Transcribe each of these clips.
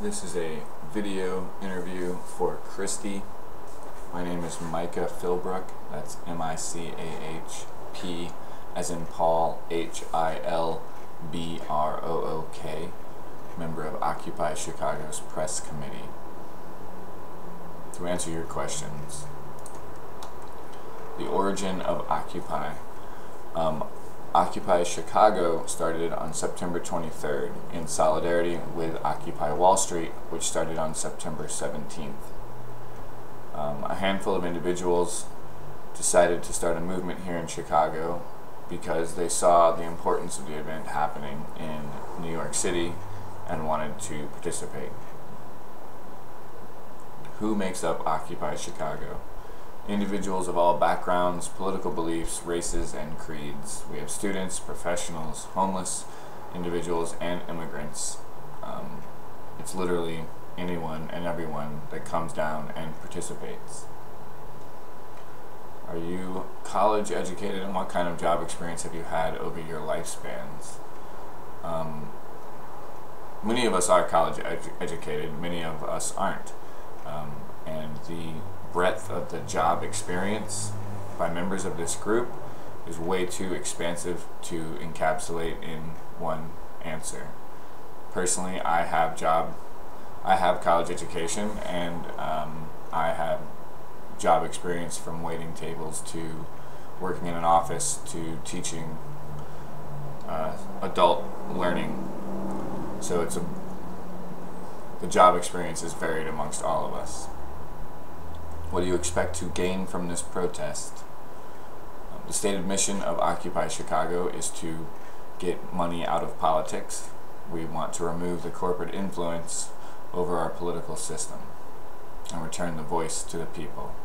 This is a video interview for Christy. My name is Micah Philbrook. That's M-I-C-A-H-P as in Paul, H-I-L-B-R-O-O-K, member of Occupy Chicago's press committee. To answer your questions, the origin of Occupy. Occupy Chicago started on September 23rd in solidarity with Occupy Wall Street, which started on September 17th. A handful of individuals decided to start a movement here in Chicago because they saw the importance of the event happening in New York City and wanted to participate. Who makes up Occupy Chicago? Individuals of all backgrounds, political beliefs, races, and creeds. We have students, professionals, homeless individuals, and immigrants. It's literally anyone and everyone that comes down and participates. Are you college educated, and what kind of job experience have you had over your lifespans? Many of us are college educated, many of us aren't. And the breadth of the job experience by members of this group is way too expansive to encapsulate in one answer. Personally, I have college education, and I have job experience from waiting tables to working in an office to teaching adult learning. So the job experience is varied amongst all of us. What do you expect to gain from this protest? The stated mission of Occupy Chicago is to get money out of politics. We want to remove the corporate influence over our political system and return the voice to the people.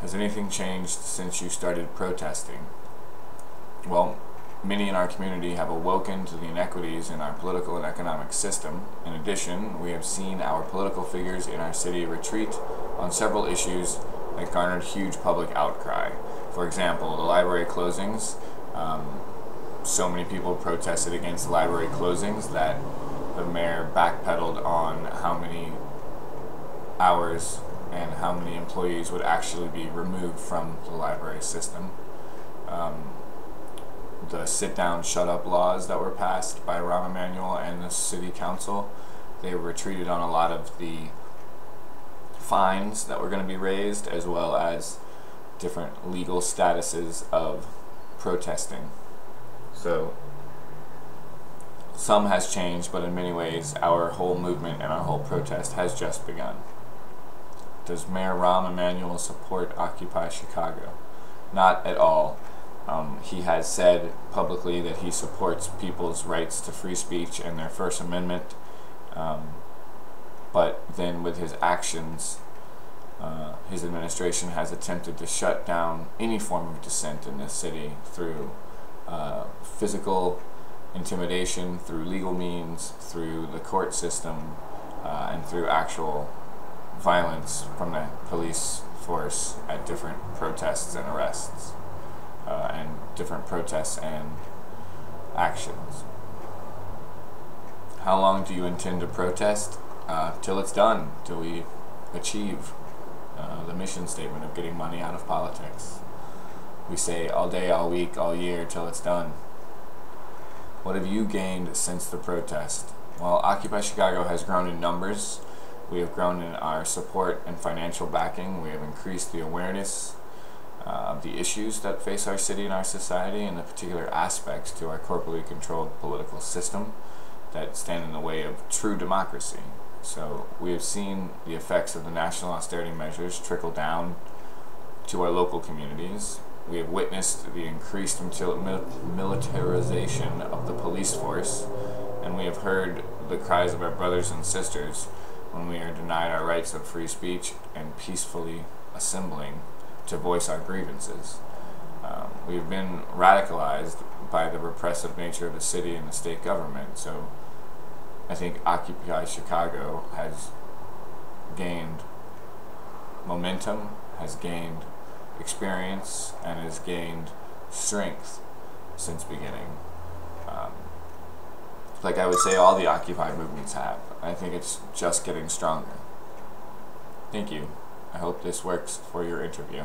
Has anything changed since you started protesting? Well, many in our community have awoken to the inequities in our political and economic system. In addition, we have seen our political figures in our city retreat on several issues that garnered huge public outcry. For example, the library closings. So many people protested against the library closings that the mayor backpedaled on how many hours and how many employees would actually be removed from the library system. The sit-down, shut-up laws that were passed by Rahm, Emanuel, and the city council, they retreated on a lot of the fines that were going to be raised, as well as different legal statuses of protesting. So some has changed, but in many ways our whole movement and our whole protest has just begun. Does Mayor Rahm Emanuel support Occupy Chicago? Not at all. He has said publicly that he supports people's rights to free speech and their First Amendment, but then with his actions, his administration has attempted to shut down any form of dissent in this city through physical intimidation, through legal means, through the court system, and through actual violence from the police force at different protests and arrests. And different protests and actions. How long do you intend to protest? Till it's done, till we achieve the mission statement of getting money out of politics. We say all day, all week, all year, till it's done. What have you gained since the protest? Well, Occupy Chicago has grown in numbers. We have grown in our support and financial backing. We have increased the awareness of the issues that face our city and our society, and the particular aspects to our corporately controlled political system that stand in the way of true democracy. So we have seen the effects of the national austerity measures trickle down to our local communities. We have witnessed the increased militarization of the police force, and we have heard the cries of our brothers and sisters when we are denied our rights of free speech and peacefully assembling to voice our grievances. We've been radicalized by the repressive nature of the city and the state government, so I think Occupy Chicago has gained momentum, has gained experience, and has gained strength since beginning. like I would say all the Occupy movements have. I think it's just getting stronger. Thank you. I hope this works for your interview.